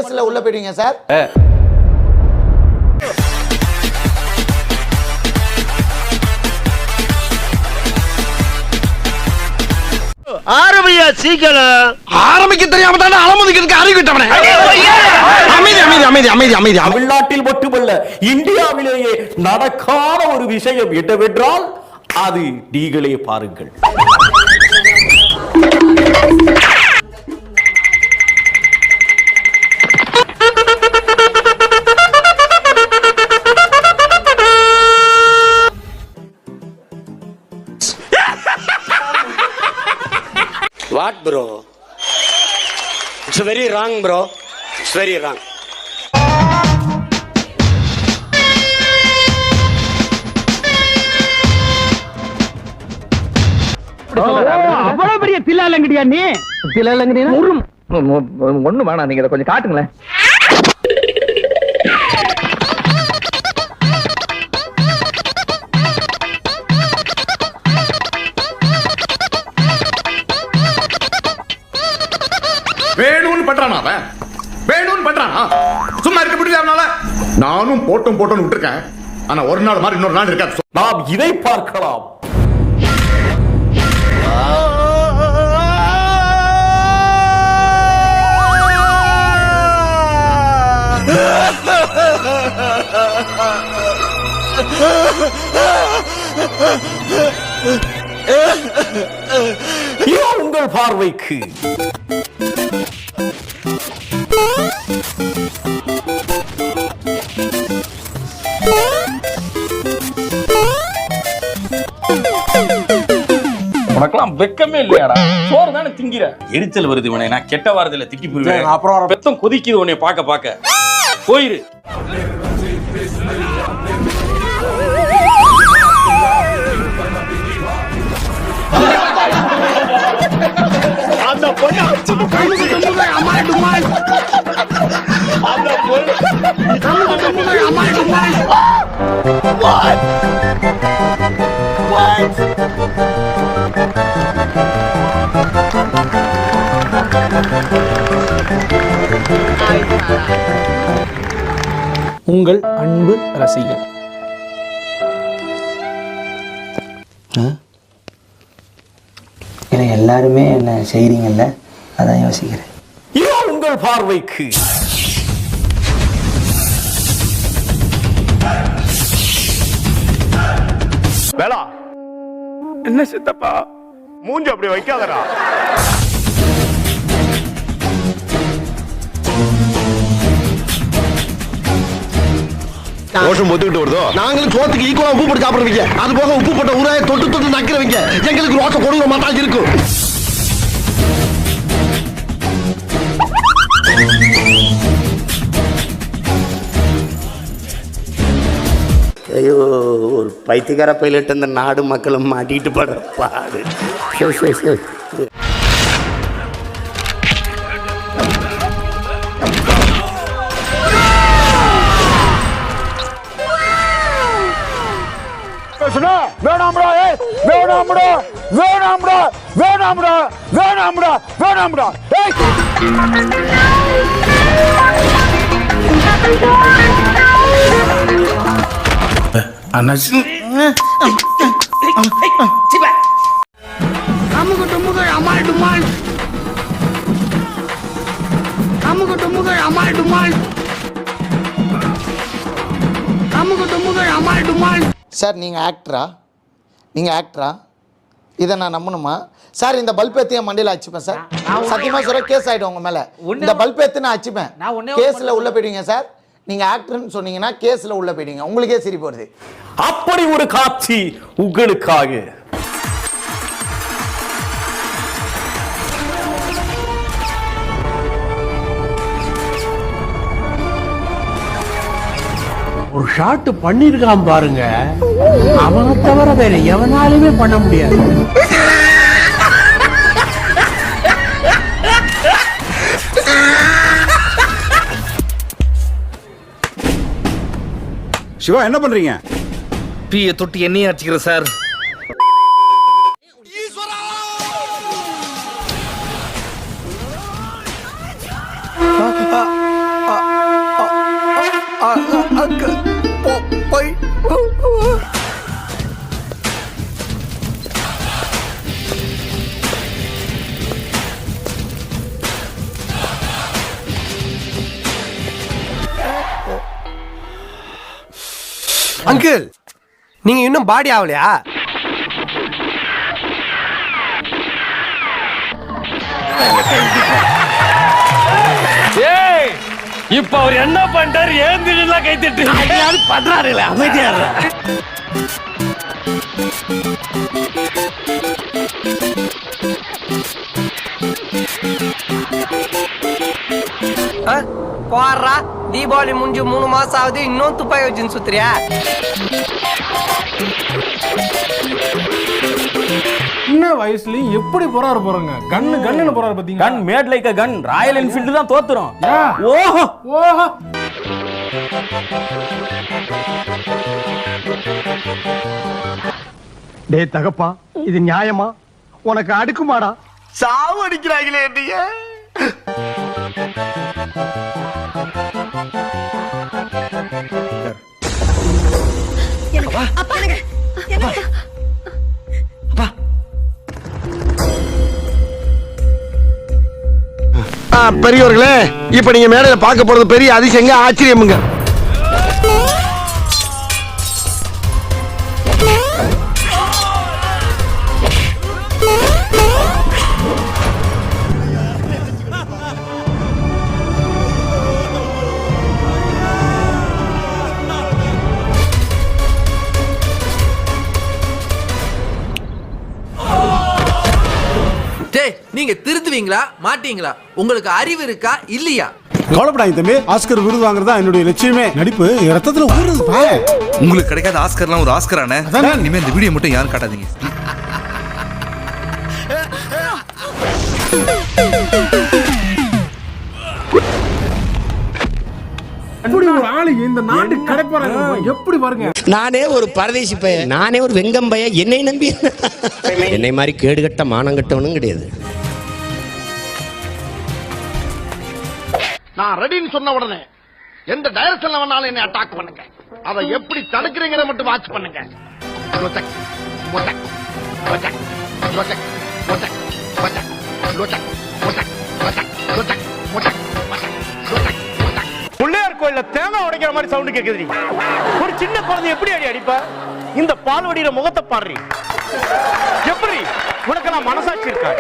கேஸ்ல உள்ள போயிடுவீங்க சார். ஆரம்பியா சீக்கிரம். ஆரம்பிக்க தெரியாம தானே அலமுதிக்கிறதுக்கு அறிவிட்டவனே. அமைதி அமைதி அமைதி அமைதி அமைதி. தமிழ்நாட்டில் மட்டுமல்ல இந்தியாவிலேயே நடக்காத ஒரு விஷயம் என்னவென்றால் அது நீங்களே பாருங்கள். What bro? It's very wrong bro. It's very wrong. அவ்வளவு பெரிய தில்லாலங்கடியா நீ? தில்லாலங்கடியா ஒண்ணு வேணாம், நீங்க கொஞ்சம் காட்டுங்களேன். வேணும்னு பண்றானா அவன்? வேணும்னு பண்றானா? சும்மா இருக்க முடியல. நானும் போட்டும் விட்டுருக்கேன். ஆனா ஒரு நாள் மாதிரி இன்னொரு நாள் இருக்காது. நாம் இதை பார்க்கலாம். இதோ உங்கள் பார்வைக்கு உனக்கெல்லாம் வெக்கமே இல்லையாடா? சோறு தானே திங்கிற. எரிச்சல் வருது உனே. நான் கெட்ட வார்த்தையில திட்டி போயிருவேன். அப்புறம் பெத்தம் கொதிக்குது உன்னை பார்க்க போயிரு. அந்த பொண்ணு உங்கள் அன்பு ரசிகர். எல்லாருமே என்ன செய்றீங்கல்ல, அதான் யோசிக்கிறேன். இதோ உங்கள் பார்வைக்கு வேளா. என்ன சித்தப்பா மூஞ்சி அப்படி வைக்காதடா. ரோஷம் ஒத்துக்கிட்டு வருதோ? நாங்களும் சோத்துக்கு ஈக்குவலா உப்பு போட்டு சாப்பிடுறீங்க. அது போக உப்பு போட்ட ஊராய தொட்டு நக்கிறவங்க. எங்களுக்கு ரோஷம் கொடுக்க மாட்டாங்க இருக்கும். ஐயோ, ஒரு பைத்தியக்கார பைலட் அந்த நாடு மக்களும் மாட்டிட்டு படுற பாடு. வேணாம்டா, வேணாம்டா, வேணாம்டா, வேணாம்டா, வேணாம்டா, வேணாம்டா. சார் நீங்க ஆக்டரா? இதை நான் நம்பணுமா சார்? இந்த பல்ப் ஏத்தி என் மண்டையில அடிச்சுப்பேன் சார். சத்தியமா சொல்ற, கேஸ் ஆயிடும் உங்க மேல. இந்த பல்ப் ஏத்தி நான் அடிச்சுப்பேன். கேஸ்ல உள்ள போயிடுவீங்க சார். நீங்க ஆக்டர்னு சொன்னீங்கன்னா கேஸ்ல உள்ள போயிடுவீங்க. உங்களுக்கே சிரிப்பு வருது. அப்படி ஒரு காட்சி உங்களுக்காக. ஒரு ஷாட் பண்ணிருக்கான் பாருங்க, அவனை தவிர வேற எவனாலுமே பண்ண முடியாது. சிவா என்ன பண்றீங்க? டீயை தொட்டி எண்ணெயை அடிச்சுக்கிறேன் சார். அங்கிள் நீங்க இன்னும் பாடி ஆகலையா? இப்ப அவர் என்ன பண்றாரு? ஏன் திடீர்னு கை தட்டு பண்றாருல அமைதியா போடுறா, தீபாவளி முடிஞ்சு 3 மாசம் ஆகுது, இன்னும் துப்பாக்கி வச்சுன்னு சுத்துறியா? சின்ன வயசுலயும் எப்படி போறாரு போறாங்க, கண்ணுன்னு போறாரு பாத்தீங்க. Gun made like a gun. Royal Enfield தான் தோத்துரும். ஓஹோ ஓஹோ. டேய் தகப்பா, இது நியாயமா? உனக்கு அடுக்குமாடா? சாவு அடிக்கிறாங்களே நீங்க. பெரியவர்களே, இப்ப நீங்க மேடையில பார்க்க போறது பெரிய அதிசயங்க, ஆச்சரியமுங்க. நீங்க திருத்துவீங்களா மாட்டீங்களா? உங்களுக்கு அறிவு இருக்கா இல்லையா? கவலைப்படாதீங்க தம்பி, ஆஸ்கர் விருது வாங்குறதா என்னுடைய லட்சியமே. நடிப்பு ரத்தத்துல ஊறுது. உங்களுக்கு கிடைக்காத ஆஸ்கர்லாம் ஒரு ஆஸ்கரானே. இனிமே இந்த வீடியோ மட்டும் யாரும் காட்டாதீங்க. எப்படி ஒரு ஆளு இந்த நாட்டு கடைப்பறாங்க எப்படி பாருங்க. நானே ஒரு பரதேசி பையன், நானே ஒரு வெங்கம் பையன், என்னை நம்பி என்னை மாதிரி கேடுகட்ட மானங்கட்டவனும் கிடையாது. நான் ரெடின்னு சொன்ன உடனே எந்த டைரக்ஷன்ல வேணாலும் என்னை அட்டாக் பண்ணுங்க. அதை எப்படி தடுக்கிறீங்கன்னு மட்டும் வாட்ச் பண்ணுங்க. பிள்ளையார் கோயில்ல தேங்காய் உடைக்கிற மாதிரி சவுண்ட் கேக்குது. ஒரு சின்ன குழந்தை எப்படி அடி அடிப்பா? இந்த பால் வடிகிற முகத்தை பாடுறீ எப்படி? உனக்கெல்லாம் மனசாட்சி இருக்கா?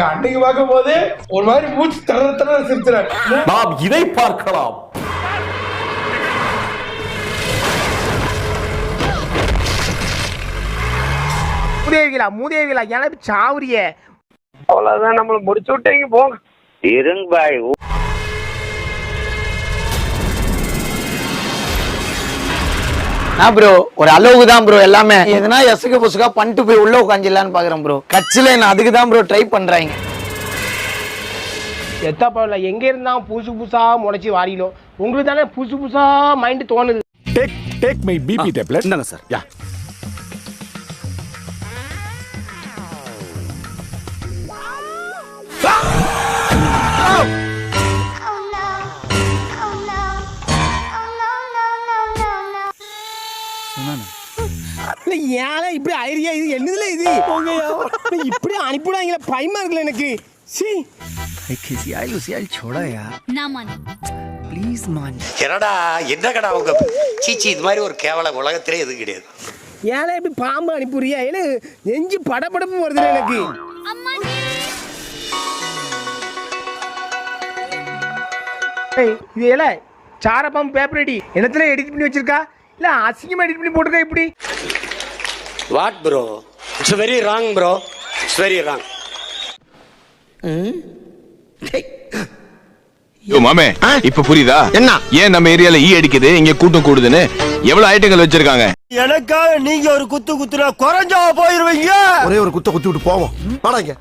அன்னைக்கு பார்க்கும் போது ஒரு மாதிரி மூச்சு தர சிரிச்சார். நாம் இதை பார்க்கலாம். மூதேவிலா எனக்கு சாவுரிய. அவ்வளவுதான், நம்மள முடிச்சு விட்டீங்க போங்க. இருங்க பாய். ப்ரோ ஒரு அளவுக்கு தான் ப்ரோ எல்லாமே. எதுனா எசுக்கு புசுக்கா பண்ணிட்டு போய் உள்ள உட்காந்துலான்னு பாக்குறேன் ப்ரோ. கட்சியில நான் அதுக்கு தான் ப்ரோ ட்ரை பண்றாங்க. எத்தப்பா எங்க இருந்தா புதுசு புதுசா முளைச்சி வாரிலும் உங்களுக்கு தானே புதுசு புதுசா மைண்ட் தோணுது. Take my BP tablet. என்னங்க சார்? யா. ஏன் இப்படி ஐடியா? இது என்னதுல இது இப்படி அனுப்பிடுவாங்களே, பயமா இருக்குல்ல எனக்கு. என்னடா என்ன கடா அவங்க சீச்சி, இது மாதிரி ஒரு கேவல உலகத்திலே எதுவும் கிடையாது. ஏன்னா இப்படி பாம்பு அனுப்பிடுறியா? ஏன்னா நெஞ்சு படபடப்பு வருது எனக்கு. இது ஏல சார பாம்பு பேப்பர் ரெடி என்னத்துல எடிட் பண்ணி வச்சிருக்கா? இல்ல அசிங்கமா எடிட் பண்ணி போட்டுருக்கா இப்படி? What bro? It's very wrong bro, it's very wrong. மாமே இப்ப புரியுதா என்ன ஏன் நம்ம ஏரியால ஈ அடிக்குது, இங்க கூட்டம் கூடுதுன்னு? எவ்வளவு ஐட்டங்கள் வச்சிருக்காங்க. எனக்காக நீங்க ஒரு குத்து குத்துனா குறைஞ்சா போயிருவீங்க. ஒரே ஒரு குத்த குத்தி விட்டு போவோம். வாடாங்க.